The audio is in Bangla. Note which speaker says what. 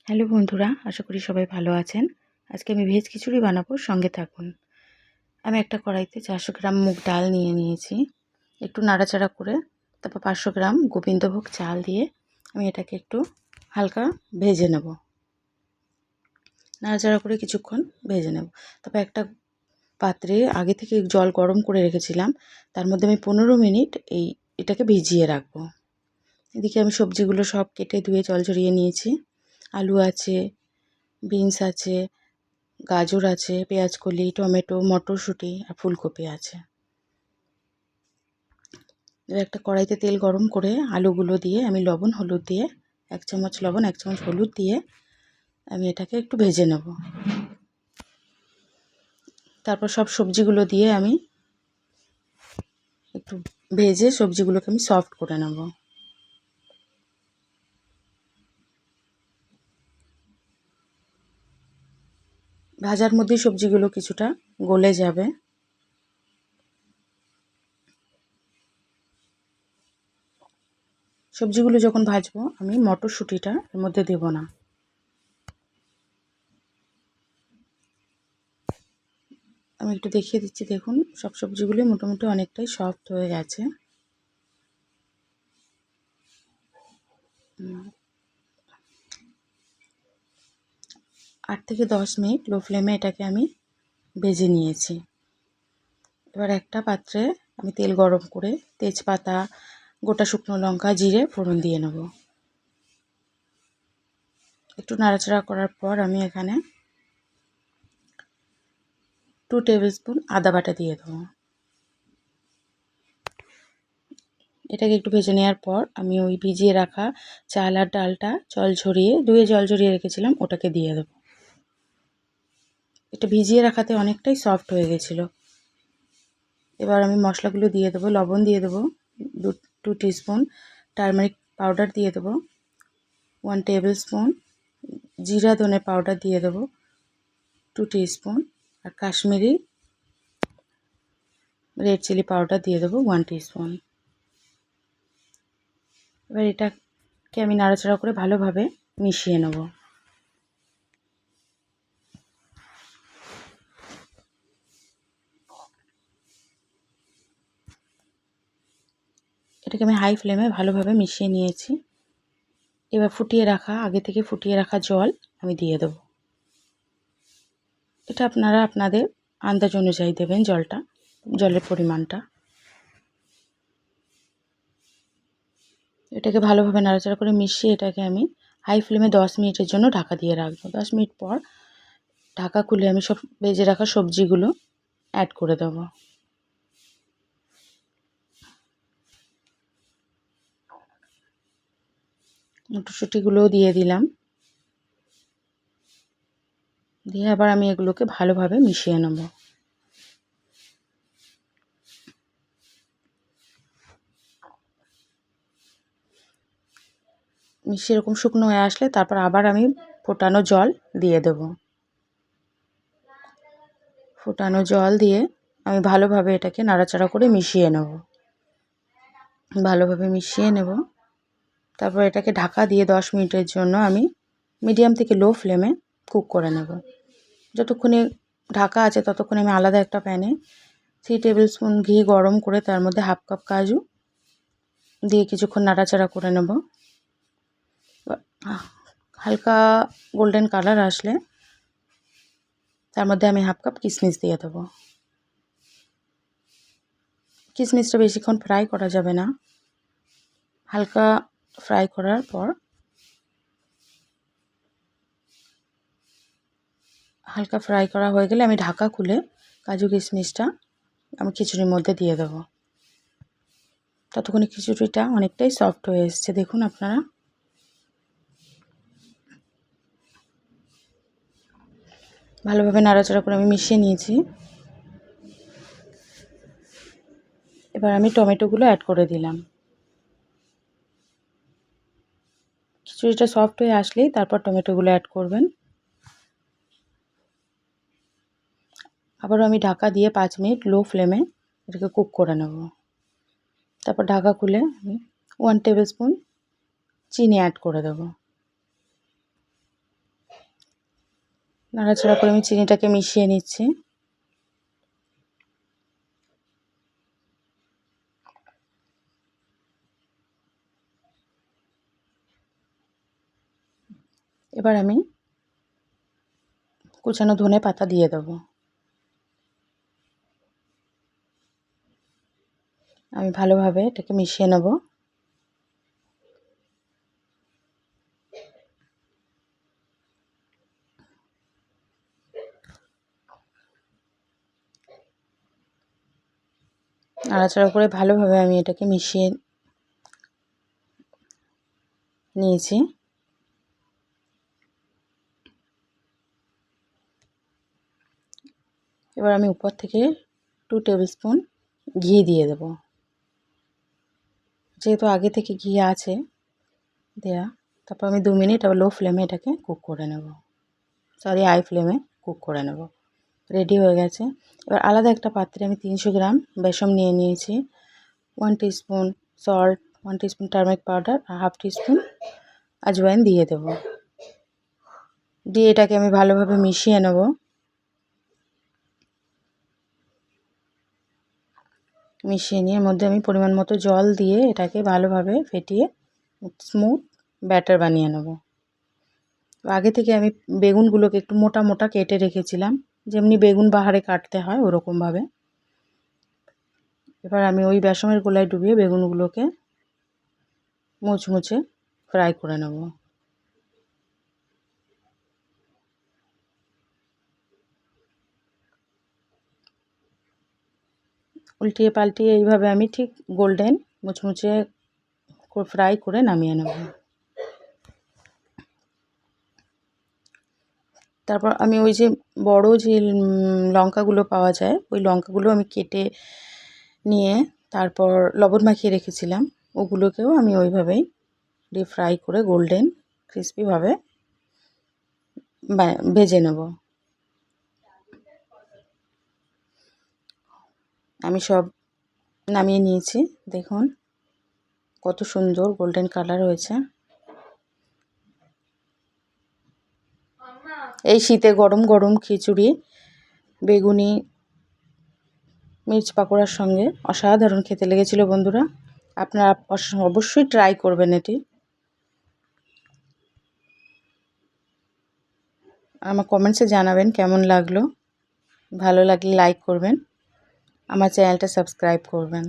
Speaker 1: হ্যালো বন্ধুরা, আশা করি সবাই ভালো আছেন। আজকে আমি ভেজ খিচুড়ি বানাবো, সঙ্গে থাকুন। আমি একটা কড়াইতে 400 গ্রাম মুগ ডাল নিয়ে নিয়েছি। একটু নাড়াচাড়া করে তারপর 500 গ্রাম গোবিন্দভোগ চাল দিয়ে আমি এটাকে একটু হালকা ভেজে নেব। নাড়াচাড়া করে কিছুক্ষণ ভেজে নেব। তারপর একটা পাত্রে আগে থেকে জল গরম করে রেখেছিলাম, তার মধ্যে আমি 15 মিনিট এটাকে ভিজিয়ে রাখবো। এদিকে আমি সবজিগুলো সব কেটে ধুয়ে জল ঝরিয়ে নিয়েছি। আলু আছে, বিনস আছে, গাজর আছে, পেঁয়াজকলি, টমেটো, মটরশুঁটি আর ফুলকপি আছে। এবার একটা কড়াইতে তেল গরম করে আলুগুলো দিয়ে আমি লবণ হলুদ দিয়ে 1 চামচ লবণ 1 চামচ হলুদ দিয়ে আমি এটাকে একটু ভেজে নেব। তারপর সব সবজিগুলো দিয়ে আমি একটু ভেজে সবজিগুলোকে আমি সফট করে নেব। ভাজার মধ্যে সবজিগুলো কিছুটা গলে যাবে। সবজিগুলো যখন ভাজবো আমি মটরশুঁটিটা এর মধ্যে দেব না। আমি একটু দেখিয়ে দিচ্ছি, দেখুন সব সবজিগুলো মোটামুটি অনেকটাই সফট হয়ে গেছে। 8 থেকে 10 মিনিট লো ফ্লেমে এটাকে আমি ভেজে নিয়েছি। এবার একটা পাত্রে আমি তেল গরম করে তেজপাতা, গোটা শুকনো লঙ্কা, জিরে ফোড়ন দিয়ে নেব। একটু নাড়াচাড়া করার পর আমি এখানে 2 টেবিল স্পুন আদা বাটা দিয়ে দেবো। এটাকে একটু ভেজে নেওয়ার পর আমি ওই ভিজিয়ে রাখা চাল আর ডালটা ধুয়ে জল ঝরিয়ে রেখেছিলাম, ওটাকে দিয়ে দেবো। এটা ভিজিয়ে রাখাতে অনেকটাই সফট হয়ে গেছিলো। এবার আমি মশলাগুলো দিয়ে দেবো। লবণ দিয়ে দেবো 2 টিস্পুন, টারমারিক পাউডার দিয়ে দেবো 1 টেবিল স্পুন, জিরা ধনে পাউডার দিয়ে দেবো 2 টিস্পুন, আর কাশ্মীরি রেড চিলি পাউডার দিয়ে দেবো 1 টিস্পুন। এবার এটাকে আমি নাড়াচাড়া করে ভালোভাবে মিশিয়ে নেব। এটাকে আমি হাই ফ্লেমে ভালোভাবে মিশিয়ে নিয়েছি। এবার আগে থেকে ফুটিয়ে রাখা জল আমি দিয়ে দেব। এটা আপনারা আপনাদের আন্দাজ অনুযায়ী দেবেন জলের পরিমাণটা। এটাকে ভালোভাবে নাড়াচাড়া করে মিশিয়ে এটাকে আমি হাই ফ্লেমে 10 মিনিটের জন্য ঢাকা দিয়ে রাখবো। 10 মিনিট পর ঢাকা খুলে আমি সব ভেজে রাখা সবজিগুলো অ্যাড করে দেবো। মটরশুঁটিগুলোও দিয়ে দিলাম। দিয়ে আবার আমি এগুলোকে ভালোভাবে মিশিয়ে নেব। মিশিয়ে এরকম শুকনো হয়ে আসলে তারপর আবার আমি ফোটানো জল দিয়ে দেব। ফোটানো জল দিয়ে আমি ভালোভাবে এটাকে নাড়াচাড়া করে মিশিয়ে নেব। তারপর এটাকে ঢাকা দিয়ে 10 মিনিটের জন্য আমি মিডিয়াম থেকে লো ফ্লেমে কুক করে নেব। যতক্ষণে ঢাকা আছে ততক্ষণে আমি আলাদা একটা প্যানে 3 টেবিল স্পুন ঘি গরম করে তার মধ্যে হাফ কাপ কাজু দিয়ে কিছুক্ষণ নাড়াচাড়া করে নেব। হালকা গোল্ডেন কালার আসলে তার মধ্যে আমি হাফ কাপ কিশমিশ দিয়ে দেবো। কিশমিশটা বেশিক্ষণ ফ্রাই করা যাবে না, হালকা ফ্রাই করার পর হালকা ফ্রাই করা হয়ে গেলে আমি ঢাকা খুলে কাজু কিশমিশটা আমি খিচুড়ির মধ্যে দিয়ে দেবো। ততক্ষণে খিচুড়িটা অনেকটাই সফট হয়ে এসছে, দেখুন আপনারা। ভালোভাবে নাড়াচাড়া করে আমি মিশিয়ে নিয়েছি। এবার আমি টমেটোগুলো অ্যাড করে দিলাম। খিচুড়িটা সফট হয়ে আসলেই তারপর টমেটোগুলো অ্যাড করবেন। আবারও আমি ঢাকা দিয়ে 5 মিনিট লো ফ্লেমে এটাকে কুক করে নেব। তারপর ঢাকা খুলে আমি 1 টেবিল স্পুন চিনি অ্যাড করে দেবো। নাড়াচাড়া করে আমি চিনিটাকে মিশিয়ে নিচ্ছি। এবার আমি কুচানো ধনে পাতা দিয়ে দেবো। আমি ভালোভাবে এটাকে মিশিয়ে নেব। নাড়াচাড়া করে ভালোভাবে আমি এটাকে মিশিয়ে নিয়েছি। এবার আমি উপর থেকে 2 টেবিল স্পুন ঘি দিয়ে দেব। যেহেতু আগে থেকে ঘি আছে দেয়া, তারপর আমি 2 মিনিট আবার লো ফ্লেমে এটাকে কুক করে নেব, সরি হাই ফ্লেমে কুক করে নেব। রেডি হয়ে গেছে। এবার আলাদা একটা পাত্রে আমি 300 গ্রাম বেসন নিয়ে নিয়েছি, 1 teaspoon salt, 1 teaspoon turmeric powder আর হাফ টিস্পুন আজওয়াইন দিয়ে দেব। দিয়ে এটাকে আমি ভালোভাবে মিশিয়ে নেব। মিশিয়ে নিয়ে এর মধ্যে আমি পরিমাণ মতো জল দিয়ে এটাকে ভালোভাবে ফেটিয়ে স্মুথ ব্যাটার বানিয়ে নেব। আগে থেকে আমি বেগুনগুলোকে একটু মোটা মোটা কেটে রেখেছিলাম, যেমনি বেগুন বাহারে কাটতে হয় ওরকমভাবে। এবার আমি ওই বেসনের গোলায় ডুবিয়ে বেগুনগুলোকে মুচমুচে ফ্রাই করে নেব। উল্টিয়ে পাল্টিয়ে এইভাবে আমি ঠিক গোল্ডেন মুচমুচে ফ্রাই করে নামিয়ে নেব। তারপর আমি ওই যে বড় যে লঙ্কাগুলো পাওয়া যায়, ওই লঙ্কাগুলো আমি কেটে নিয়ে তারপর লবণ মাখিয়ে রেখেছিলাম, ওগুলোকেও আমি ওইভাবেই ডিপ ফ্রাই করে গোল্ডেন ক্রিস্পিভাবে ভেজে নেব। আমি সব নামিয়ে নিয়েছি, দেখুন কত সুন্দর গোল্ডেন কালার হয়েছে। এই শীতে গরম গরম খিচুড়ি বেগুনি মির্চ পাকোড়ার সঙ্গে অসাধারণ খেতে লেগেছিল বন্ধুরা। আপনারা অবশ্যই ট্রাই করবেন এটি। আমার কমেন্টসে জানাবেন কেমন লাগলো। ভালো লাগলে লাইক করবেন, আমার চ্যানেলটা সাবস্ক্রাইব করবেন।